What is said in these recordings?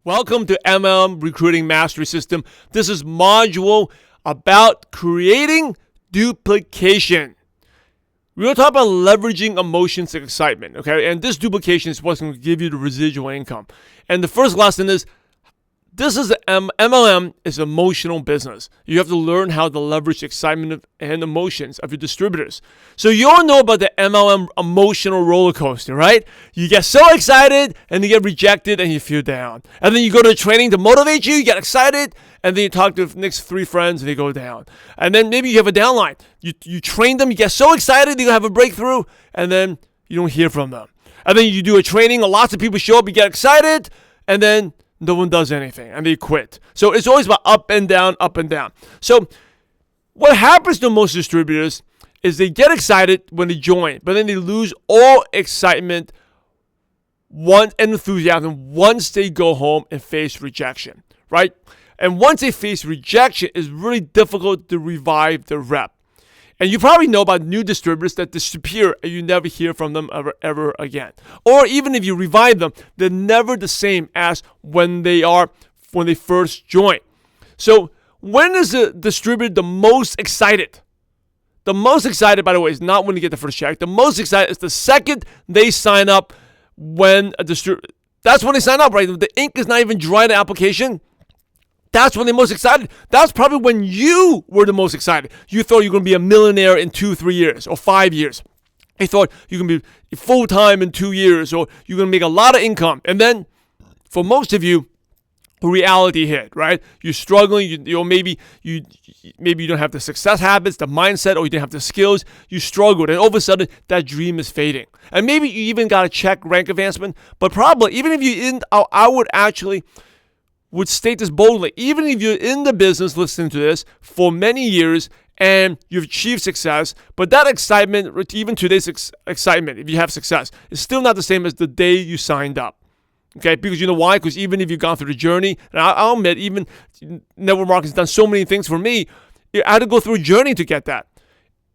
Welcome to MLM Recruiting Mastery System. This is module about creating duplication. We're going to talk about leveraging emotions and excitement, okay? And this duplication is what's going to give you the residual income. And the first lesson is, MLM is emotional business. You have to learn how to leverage excitement and emotions of your distributors. So you all know about the MLM emotional roller coaster, right? You get so excited and you get rejected and you feel down. And then you go to training to motivate you, you get excited, and then you talk to the next 3 friends and they go down. And then maybe you have a downline. You train them, you get so excited, you have a breakthrough, and then you don't hear from them. And then you do a training, lots of people show up, you get excited, and then no one does anything, and they quit. So it's always about up and down, up and down. So what happens to most distributors is they get excited when they join, but then they lose all excitement and enthusiasm once they go home and face rejection, right? And once they face rejection, it's really difficult to revive the rep. And you probably know about new distributors that disappear and you never hear from them ever again. Or even if you revive them, they're never the same as when they first join. So when is the distributor the most excited? The most excited, by the way, is not when you get the first check. The most excited is the second they sign up. That's when they sign up, right? The ink is not even dry in the application. That's when they're most excited. That's probably when you were the most excited. You thought you were going to be a millionaire in 2-3 years or 5 years. You thought you can be full-time in 2 years, or you're going to make a lot of income. And then for most of you, reality hit, right? You're struggling. Maybe you don't have the success habits, the mindset, or you don't have the skills. You struggled, and all of a sudden, that dream is fading. And maybe you even got a check rank advancement, but probably, even if you didn't, I would state this boldly. Even if you're in the business listening to this for many years and you've achieved success, but that excitement, even today's excitement, if you have success, is still not the same as the day you signed up. Okay, because you know why? Because even if you've gone through the journey, and I'll admit, even network marketing has done so many things for me, I had to go through a journey to get that.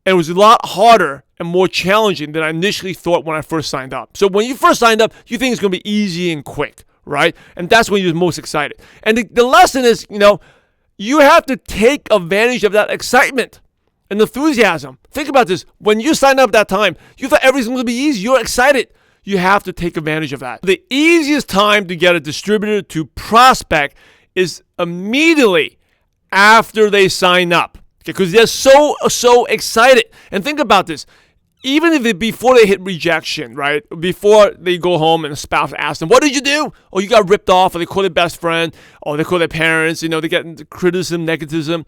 And it was a lot harder and more challenging than I initially thought when I first signed up. So when you first signed up, you think it's going to be easy and quick, right? And that's when you're most excited. And the lesson is, you have to take advantage of that excitement and enthusiasm. Think about this. When you signed up that time, you thought everything was going to be easy. You're excited. You have to take advantage of that. The easiest time to get a distributor to prospect is immediately after they sign up, because they're so excited. And think about this. Even if before they hit rejection, right? Before they go home and the spouse asks them, what did you do? Or you got ripped off, or they call their best friend, or they call their parents, they get into criticism, negativism.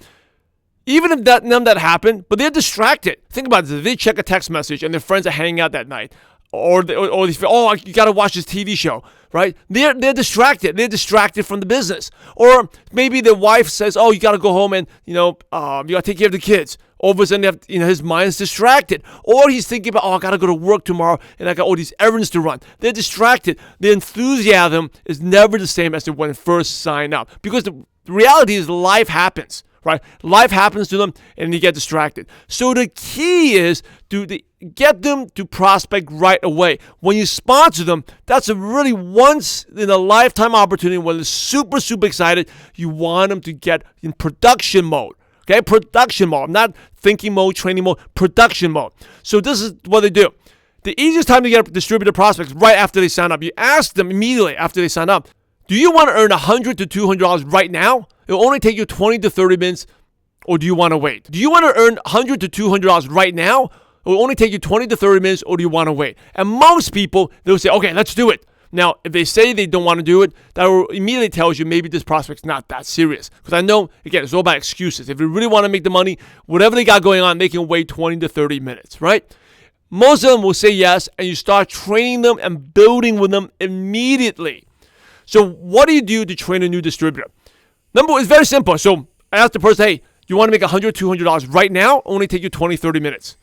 Even if none of that happened, but they're distracted. Think about this. They check a text message and their friends are hanging out that night. Or they feel, you got to watch this TV show, right? They're distracted. They're distracted from the business. Or maybe their wife says, you got to go home and, you got to take care of the kids. All of a sudden, his mind's distracted. Or he's thinking about, I got to go to work tomorrow and I got all these errands to run. They're distracted. The enthusiasm is never the same as when they first sign up. Because the reality is life happens, right? Life happens to them and they get distracted. So the key is to get them to prospect right away. When you sponsor them, that's a really once-in-a-lifetime opportunity. When they're super, super excited, you want them to get in production mode. Okay, production mode, not thinking mode, training mode, production mode. So this is what they do. The easiest time to get distributor prospects right after they sign up. You ask them immediately after they sign up, do you want to earn $100 to $200 right now? It will only take you 20 to 30 minutes, or do you want to wait? Do you want to earn $100 to $200 right now? It will only take you 20 to 30 minutes, or do you want to wait? And most people, they'll say, okay, let's do it. Now, if they say they don't want to do it, that immediately tells you maybe this prospect's not that serious. Because I know, again, it's all about excuses. If they really want to make the money, whatever they got going on, they can wait 20 to 30 minutes, right? Most of them will say yes, and you start training them and building with them immediately. So what do you do to train a new distributor? Number one, it's very simple. So I asked the person, hey, you want to make $100, $200 right now? Only take you 20, 30 minutes.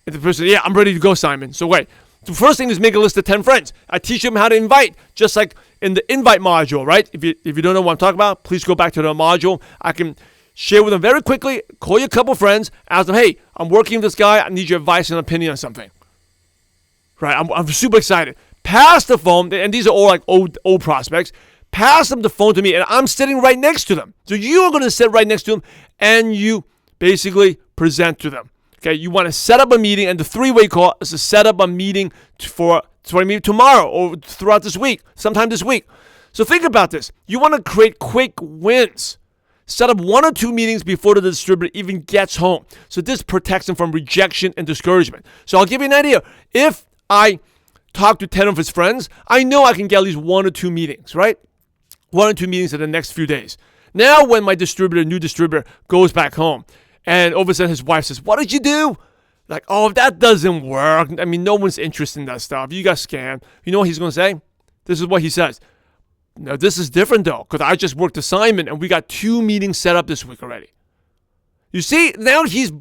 And the person said, yeah, I'm ready to go, Simon. So wait. The first thing is make a list of 10 friends. I teach them how to invite, just like in the invite module, right? If you don't know what I'm talking about, please go back to the module. I can share with them very quickly, call you a couple friends, ask them, hey, I'm working with this guy. I need your advice and opinion on something. Right? I'm super excited. Pass the phone, and these are all like old prospects. pass them the phone to me, and I'm sitting right next to them. So you are going to sit right next to them, and you basically present to them. Okay, you want to set up a meeting, and the three-way call is to set up a meeting for tomorrow or throughout this week, sometime this week. So think about this. You want to create quick wins. Set up 1 or 2 meetings before the distributor even gets home. So this protects them from rejection and discouragement. So I'll give you an idea. If I talk to 10 of his friends, I know I can get at least 1 or 2 meetings, right? 1 or 2 meetings in the next few days. Now when my new distributor goes back home, and all of a sudden his wife says, "What did you do?" Like, "Oh, that doesn't work. I mean, no one's interested in that stuff. You got scammed." You know what he's going to say? This is what he says. "No, this is different though, because I just worked assignment and we got 2 meetings set up this week already." You see, now he's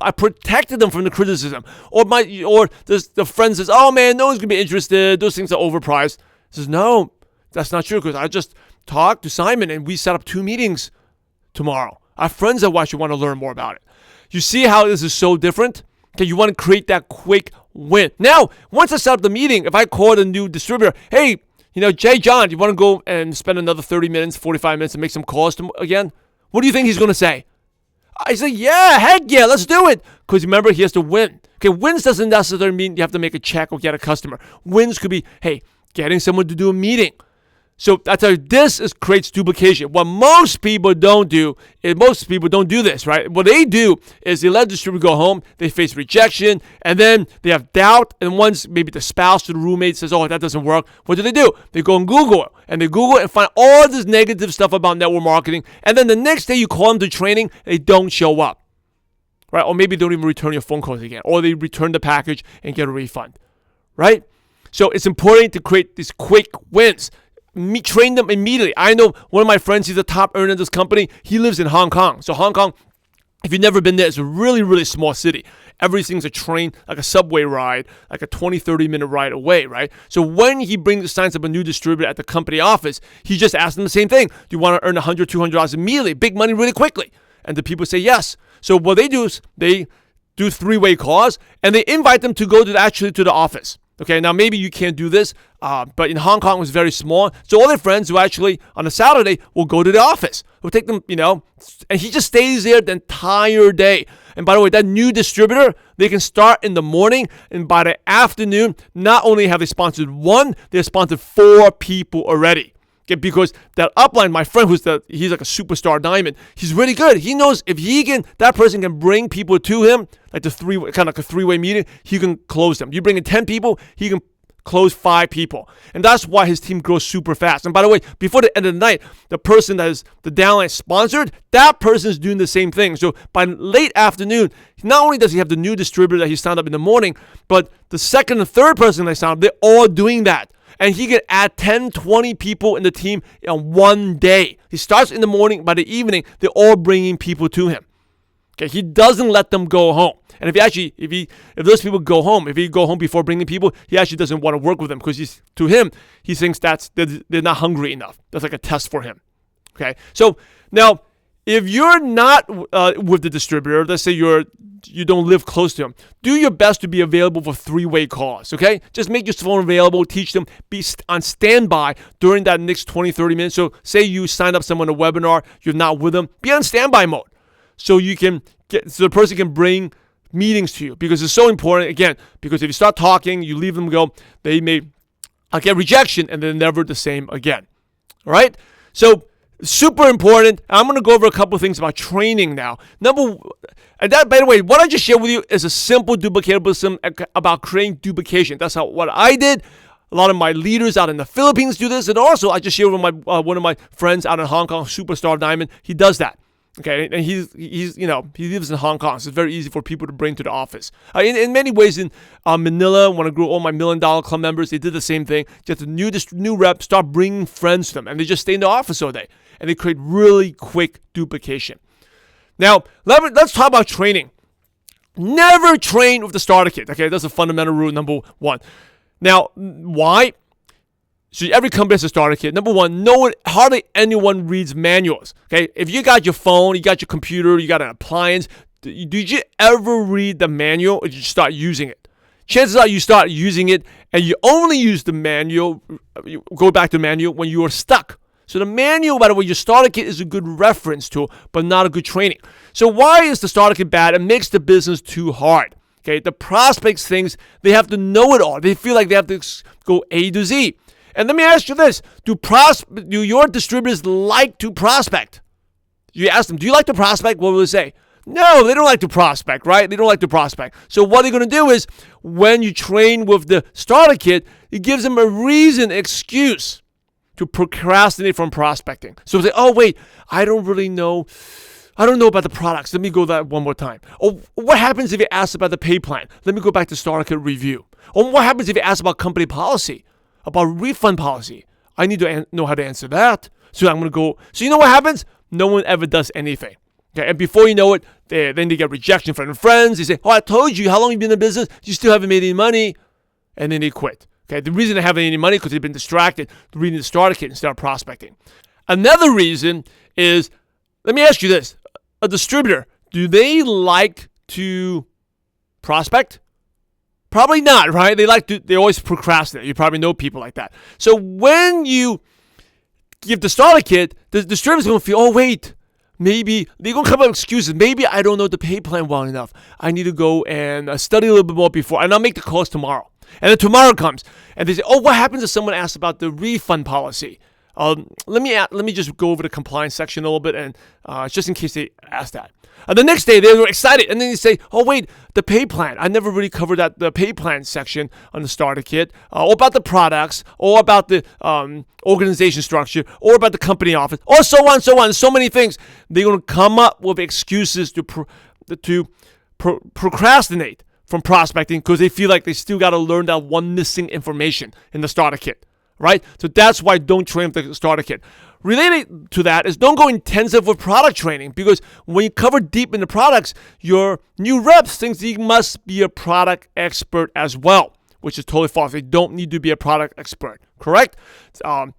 I protected them from the criticism. Or the friend says, "Oh man, no one's going to be interested. Those things are overpriced." He says, "No, that's not true, because I just talked to Simon and we set up 2 meetings tomorrow. I have friends that actually want to learn more about it." You see how this is so different? Okay, you want to create that quick win. Now, once I set up the meeting, if I call the new distributor, "Hey, Jay John, do you want to go and spend another 30 minutes, 45 minutes and make some calls again?" What do you think he's going to say? I say, "Yeah, heck yeah, let's do it." Because remember, he has to win. Okay, wins doesn't necessarily mean you have to make a check or get a customer. Wins could be, hey, getting someone to do a meeting. So that's how creates duplication. What most people don't do is this, right? What they do is they let the distributor go home, they face rejection, and then they have doubt. And once maybe the spouse or the roommate says, "Oh, that doesn't work," what do? They go and Google it. And they Google it and find all this negative stuff about network marketing. And then the next day you call them to training, they don't show up, right? Or maybe they don't even return your phone calls again. Or they return the package and get a refund, right? So it's important to create these quick wins. Train them immediately. I know one of my friends, he's a top earner in this company. He lives in Hong Kong. So Hong Kong, if you've never been there, it's a really, really small city. Everything's a train, like a subway ride, like a 20, 30-minute ride away, right? So when he signs up a new distributor at the company office, he just asks them the same thing. "Do you want to earn $100, $200 immediately? Big money really quickly?" And the people say yes. So what they do is they do 3-way calls, and they invite them to go to the office. Okay, now maybe you can't do this, but in Hong Kong it was very small. So all their friends who actually on a Saturday will go to the office. We'll take them, and he just stays there the entire day. And by the way, that new distributor, they can start in the morning, and by the afternoon, not only have they sponsored 1, they've sponsored 4 people already. Okay, because that upline, my friend, he's like a superstar diamond. He's really good. He knows if that person can bring people to him, like a 3-way meeting, he can close them. You bring in 10 people, he can close 5 people. And that's why his team grows super fast. And by the way, before the end of the night, the person that is the downline sponsored, that person is doing the same thing. So by late afternoon, not only does he have the new distributor that he signed up in the morning, but the second and third person that signed up, they're all doing that. And he can add 10, 20 people in the team in one day. He starts in the morning. By the evening, they're all bringing people to him. Okay, he doesn't let them go home. And if those people go home, if he go home before bringing people, he actually doesn't want to work with them, because he thinks they're not hungry enough. That's like a test for him. Okay, so now if you're not with the distributor, let's say you don't live close to him, do your best to be available for 3-way calls, okay? Just make your phone available, teach them, be on standby during that next 20, 30 minutes. So say you sign up someone on a webinar, you're not with them, be on standby mode. So the person can bring meetings to you, because it's so important, again, because if you start talking, you leave them go, they may get rejection and they're never the same again, all right? So super important. I'm going to go over a couple of things about training now. And that, by the way, what I just shared with you is a simple duplicatable system about creating duplication. That's what I did. A lot of my leaders out in the Philippines do this, and also I just shared with one of my friends out in Hong Kong, Superstar Diamond. He does that. Okay, and he lives in Hong Kong, so it's very easy for people to bring to the office. In many ways, in Manila, when I grew all my $1 Million Club members, they did the same thing. Just the new rep start bringing friends to them, and they just stay in the office all day, and they create really quick duplication. Now, let's talk about training. Never train with the starter kit. Okay, that's a fundamental rule, number 1. Now, why? So every company has a starter kit. Number 1, hardly anyone reads manuals. Okay, if you got your phone, you got your computer, you got an appliance, did you ever read the manual, or did you start using it? Chances are you start using it, and you only use the manual, you go back to the manual when you are stuck. So the manual, by the way, your starter kit is a good reference tool, but not a good training. So why is the starter kit bad? It makes the business too hard. Okay, the prospects thinks they have to know it all. They feel like they have to go A to Z. And let me ask you this: do your distributors like to prospect? You ask them, do you like to prospect? What will they say? No, they don't like to prospect, right? They don't like to prospect. So what they're going to do is, when you train with the starter kit, it gives them a reason, excuse to procrastinate from prospecting. So they say, oh, wait, I don't know about the products. Let me go that one more time. Or what happens if you ask about the pay plan? Let me go back to starter kit review. Or what happens if you ask about company policy, about refund policy? I need to know how to answer that. So I'm going to go. So you know what happens? No one ever does anything. Okay, and before you know it, then they get rejection from their friends. They say, oh, I told you, how long have you been in business? You still haven't made any money. And then they quit. Okay, the reason they haven't made any money is because they've been distracted reading the starter kit instead of prospecting. Another reason is, let me ask you this. A distributor, do they like to prospect? Probably not, right? They always procrastinate. You probably know people like that. So when you give the starter kit, the distributor's going to feel, oh, wait, maybe they're going to come up with excuses. Maybe I don't know the pay plan well enough. I need to go and study a little bit more before, and I'll make the calls tomorrow. And then tomorrow comes, and they say, oh, what happens if someone asks about the refund policy? Let me just go over the compliance section a little bit, and just in case they ask that. And the next day, they were excited, and then they say, oh, wait, the pay plan. I never really covered the pay plan section on the starter kit, or about the products, or about the organization structure, or about the company office, or so on, so many things. They're going to come up with excuses to procrastinate from prospecting because they feel like they still got to learn that one missing information in the starter kit, right? So that's why don't train with the starter kit. Related to that is don't go intensive with product training, because when you cover deep in the products, your new reps think you must be a product expert as well, which is totally false. They don't need to be a product expert, correct? And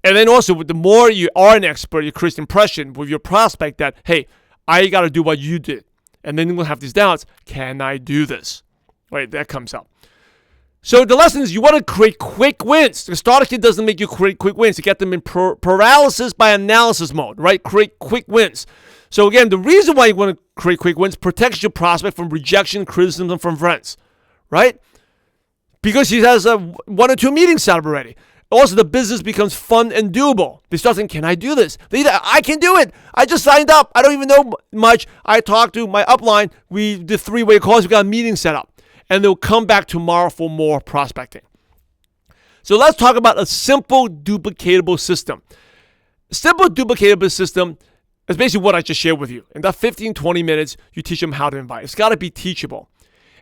then also, the more you are an expert, you create impression with your prospect that, hey, I got to do what you did. And then you're going to have these doubts. Can I do this? Right, that comes up. So the lesson is you want to create quick wins. The starter kit doesn't make you create quick wins. You get them in paralysis by analysis mode, right? Create quick wins. So again, the reason why you want to create quick wins protects your prospect from rejection, criticism from friends, right? Because he has 1 or 2 meetings set up already. Also, the business becomes fun and doable. They start thinking, can I do this? I can do it. I just signed up. I don't even know much. I talked to my upline. We did 3-way calls. We got a meeting set up. And they'll come back tomorrow for more prospecting. So let's talk about a simple duplicatable system. A simple duplicatable system is basically what I just shared with you. In that 15-20 minutes, you teach them how to invite. It's got to be teachable.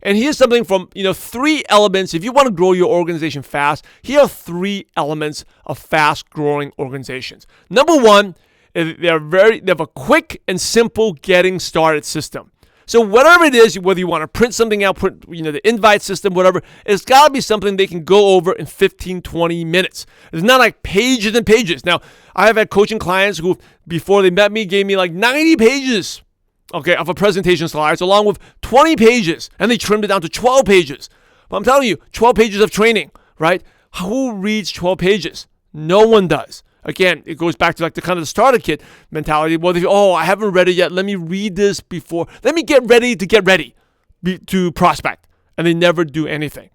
And here's something from 3 elements. If you want to grow your organization fast, here are 3 elements of fast-growing organizations. Number 1, they have a quick and simple getting started system. So whatever it is, whether you want to print something out, the invite system, whatever, it's got to be something they can go over in 15, 20 minutes. It's not like pages and pages. Now, I have had coaching clients who, before they met me, gave me like 90 pages, of a presentation slides, along with 20 pages, and they trimmed it down to 12 pages. But I'm telling you, 12 pages of training, right? Who reads 12 pages? No one does. Again, it goes back to like the kind of the starter kit mentality. Well, I haven't read it yet. Let me read this before. Let me get ready to prospect. And they never do anything.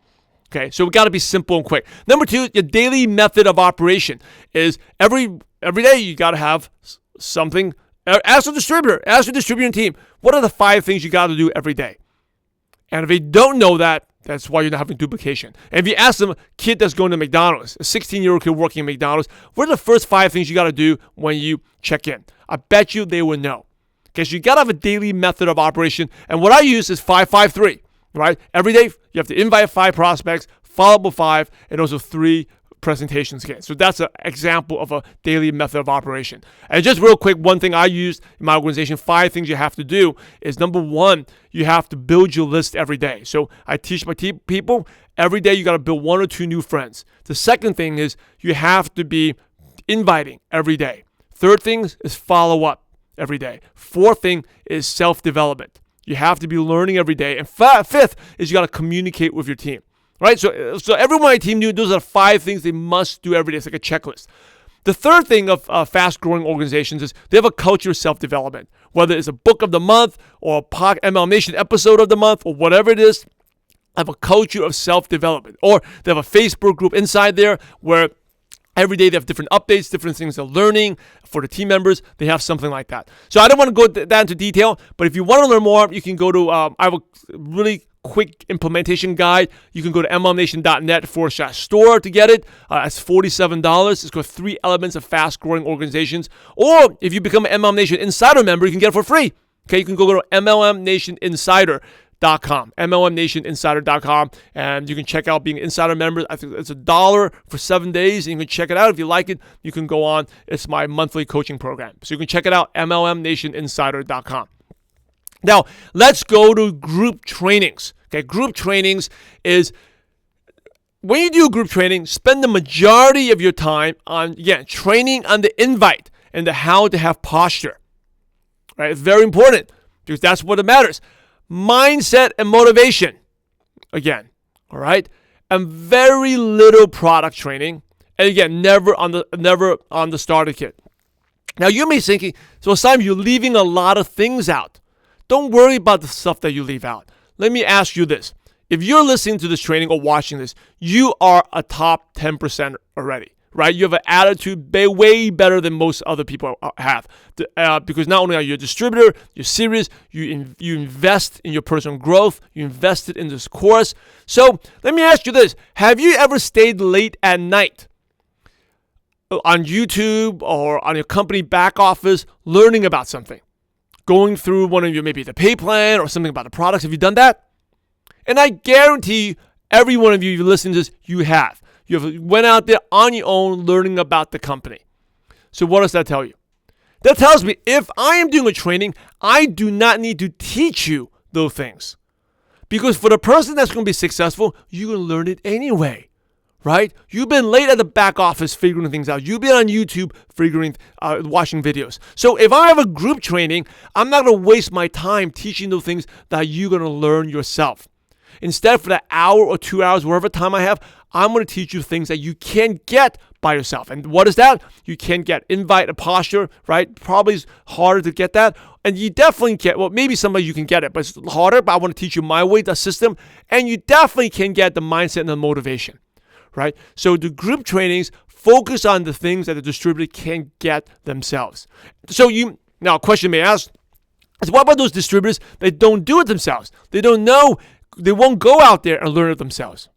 Okay, so we got to be simple and quick. Number 2, your daily method of operation is every day you got to have something. Ask the distributor team, what are the 5 things you got to do every day? And if they don't know that, that's why you're not having duplication. And if you ask them, a kid that's going to McDonald's, a 16-year-old kid working at McDonald's, what are the first 5 things you got to do when you check in? I bet you they will know. Okay, so you got to have a daily method of operation. And what I use is 5-5-3, right? Every day, you have to invite 5 prospects, follow up with 5, and also 3 presentations again. So that's an example of a daily method of operation. And just real quick, one thing I used in my organization, 5 things you have to do is number 1, you have to build your list every day. So I teach my people every day you got to build 1 or 2 new friends. The second thing is you have to be inviting every day. Third thing is follow up every day. Fourth thing is self-development. You have to be learning every day. And fifth is you got to communicate with your team. Right? So everyone on my team knew those are 5 things they must do every day. It's like a checklist. The third thing of fast-growing organizations is they have a culture of self-development. Whether it's a book of the month or a MLM Nation episode of the month or whatever it is, have a culture of self-development. Or they have a Facebook group inside there where every day they have different updates, different things they're learning for the team members. They have something like that. So I don't want to go that into detail, but if you want to learn more, you can go to, I have a really quick implementation guide. You can go to mlmnation.net/store to get it. It's $47. It's got 3 elements of fast-growing organizations. Or if you become an MLM Nation Insider member, you can get it for free. Okay, you can go to mlmnationinsider.com, and you can check out being an insider member. I think it's $1 for 7 days, and you can check it out. If you like it, you can go on. It's my monthly coaching program. So you can check it out, mlmnationinsider.com. Now, let's go to group trainings. Okay, group trainings is when you do group training, spend the majority of your time on, again, training on the invite and the how to have posture. Right? It's very important because that's what it matters. Mindset and motivation. Again, all right? And very little product training. And again, never on the starter kit. Now, you may be thinking, so Simon, you're leaving a lot of things out. Don't worry about the stuff that you leave out. Let me ask you this. If you're listening to this training or watching this, you are a top 10% already, right? You have an attitude way better than most other people have. Because not only are you a distributor, you're serious, you invest in your personal growth, you invested in this course. So let me ask you this. Have you ever stayed late at night on YouTube or on your company back office learning about something? Going through one of your, maybe the pay plan or something about the products. Have you done that? And I guarantee you, every one of you listening to this, you have. You went out there on your own learning about the company. So what does that tell you? That tells me if I am doing a training, I do not need to teach you those things. Because for the person that's going to be successful, you're going to learn it anyway. Right? You've been late at the back office figuring things out. You've been on YouTube watching videos. So if I have a group training, I'm not going to waste my time teaching those things that you're going to learn yourself. Instead, for that hour or 2 hours, whatever time I have, I'm going to teach you things that you can't get by yourself. And what is that? You can't get invite and posture, right? Probably is harder to get that. And you definitely can, well, maybe somebody you can get it, but it's harder. But I want to teach you my way, the system. And you definitely can get the mindset and the motivation. Right? So the group trainings focus on the things that the distributor can't get themselves. So now a question may ask is, what about those distributors that don't do it themselves? They don't know, they won't go out there and learn it themselves.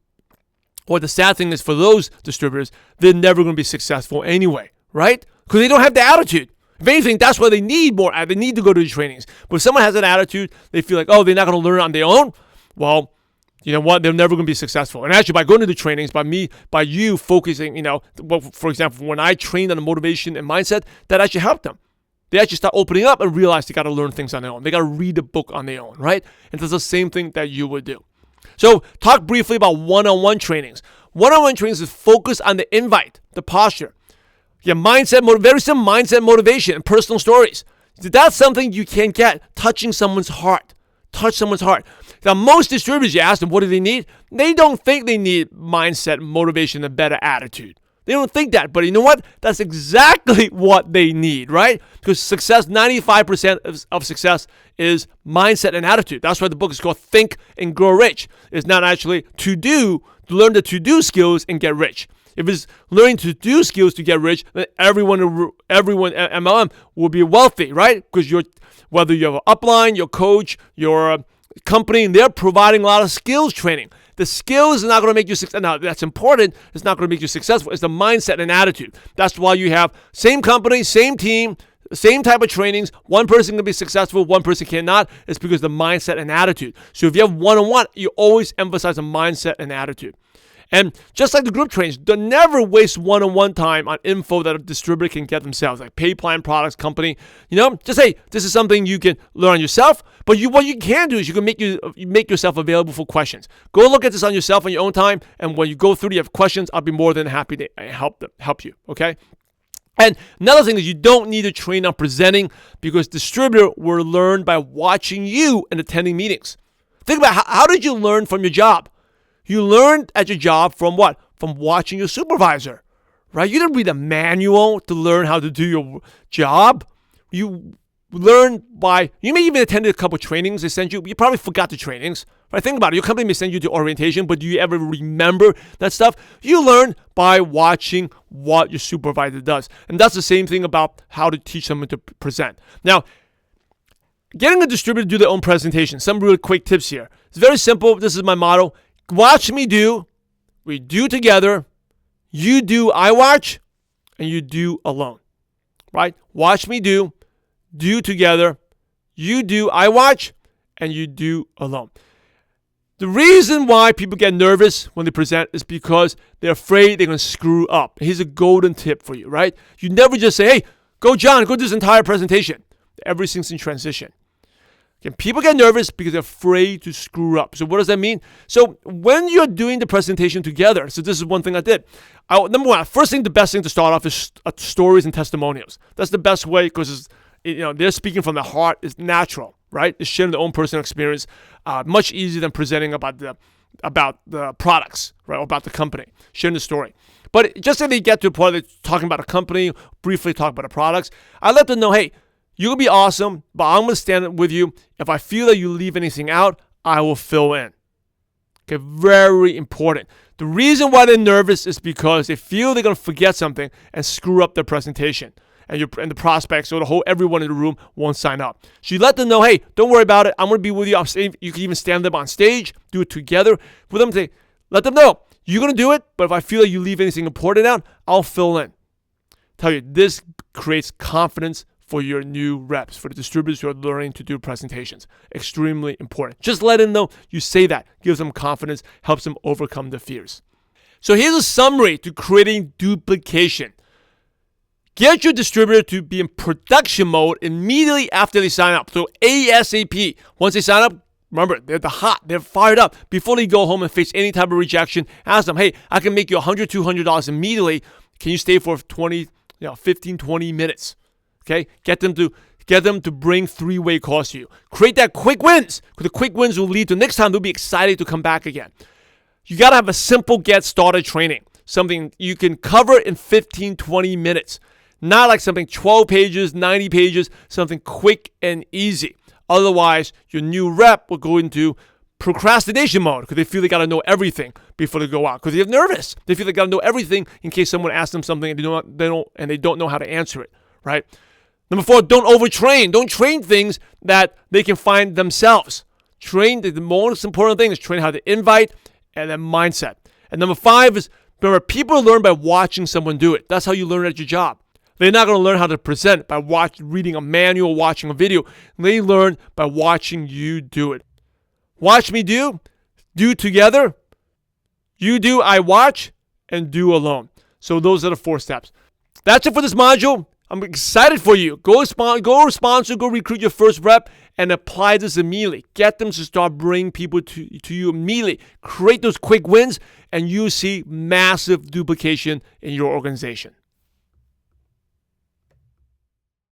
Well, the sad thing is for those distributors, they're never going to be successful anyway, right? Because they don't have the attitude. If anything, that's why they need more. They need to go to the trainings. But if someone has an attitude, they feel like, oh, they're not going to learn it on their own. Well, you know what? They're never going to be successful. And actually, by going to the trainings, by you focusing, for example, when I trained on the motivation and mindset, that actually helped them. They actually start opening up and realize they got to learn things on their own. They got to read a book on their own, right? And that's the same thing that you would do. So talk briefly about one-on-one trainings. One-on-one trainings is focused on the invite, the posture. Mindset, very simple mindset, motivation, and personal stories. That's something you can get, touching someone's heart. Touch someone's heart. Now, most distributors, you ask them, what do they need? They don't think they need mindset, motivation, and better attitude. They don't think that. But you know what? That's exactly what they need, right? Because success, 95% of success is mindset and attitude. That's why the book is called Think and Grow Rich. It's not actually to learn the to-do skills and get rich. If it's learning to do skills to get rich, then everyone MLM will be wealthy, right? Because whether you have an upline, your coach, your company, and they're providing a lot of skills training. The skills are not going to make you successful. Now, that's important. It's not going to make you successful. It's the mindset and attitude. That's why you have same company, same team, same type of trainings. One person can be successful, one person cannot. It's because of the mindset and attitude. So if you have one-on-one, you always emphasize the mindset and attitude. And just like the group trainings, don't never waste one-on-one time on info that a distributor can get themselves, like pay plan products, company. Just say, this is something you can learn on yourself, but what you can do is you can make yourself available for questions. Go look at this on yourself on your own time, and when you go through, you have questions, I'll be more than happy to help you, okay? And another thing is you don't need to train on presenting because distributor will learn by watching you and attending meetings. Think about how did you learn from your job? You learned at your job from what? From watching your supervisor, right? You didn't read a manual to learn how to do your job. You learn by, you may even attend a couple trainings they sent you. You probably forgot the trainings, right? Think about it. Your company may send you to orientation, but do you ever remember that stuff? You learn by watching what your supervisor does. And that's the same thing about how to teach someone to present. Now, getting a distributor to do their own presentation. Some really quick tips here. It's very simple. This is my motto. Watch me do. We do together. You do, I watch, and you do alone, right? Watch me do together, you do, I watch, and you do alone. The reason why people get nervous when they present is because they're afraid they're going to screw up. Here's a golden tip for you, right? You never just say, hey, go John, go do this entire presentation. Everything's in transition. Okay, people get nervous because they're afraid to screw up. So what does that mean? So when you're doing the presentation together, so this is one thing I did. Number one, first thing, the best thing to start off is stories and testimonials. That's the best way because they're speaking from the heart. It's natural, right? It's sharing their own personal experience, much easier than presenting about the products, right, or about the company, sharing the story. But just if they get to a point they're talking about a company, briefly talk about the products, I let them know, hey, you'll be awesome, but I'm going to stand with you. If I feel that you leave anything out, I will fill in. Okay, very important. The reason why they're nervous is because they feel they're going to forget something and screw up their presentation. And the prospects or everyone in the room won't sign up. So you let them know, hey, don't worry about it. I'm going to be with you. You can even stand up on stage, do it together with them. Let them know, you're going to do it, but if I feel like you leave anything important out, I'll fill in. Tell you, this creates confidence for your new reps, for the distributors who are learning to do presentations. Extremely important. Just let them know you say that. Gives them confidence, helps them overcome their fears. So here's a summary to creating duplication. Get your distributor to be in production mode immediately after they sign up. So ASAP. Once they sign up, remember, they're fired up. Before they go home and face any type of rejection, ask them, hey, I can make you $100, $200 immediately. Can you stay for 15, 20 minutes? Okay? Get them to bring three-way calls to you. Create that quick wins, because the quick wins will lead to next time they'll be excited to come back again. You got to have a simple get started training, something you can cover in 15, 20 minutes. Not like something 12 pages, 90 pages, something quick and easy. Otherwise, your new rep will go into procrastination mode because they feel they got to know everything before they go out because they're nervous. They feel they got to know everything in case someone asks them something and they don't know how to answer it, right? Number 4, don't overtrain. Don't train things that they can find themselves. The most important thing is train how to invite and then mindset. And number 5 is, remember, people learn by watching someone do it. That's how you learn at your job. They're not going to learn how to present by reading a manual, watching a video. They learn by watching you do it. Watch me do together, you do, I watch, and do alone. So those are the 4 steps. That's it for this module. I'm excited for you. Go sponsor, go recruit your first rep, and apply this immediately. Get them to start bringing people to you immediately. Create those quick wins, and you see massive duplication in your organization.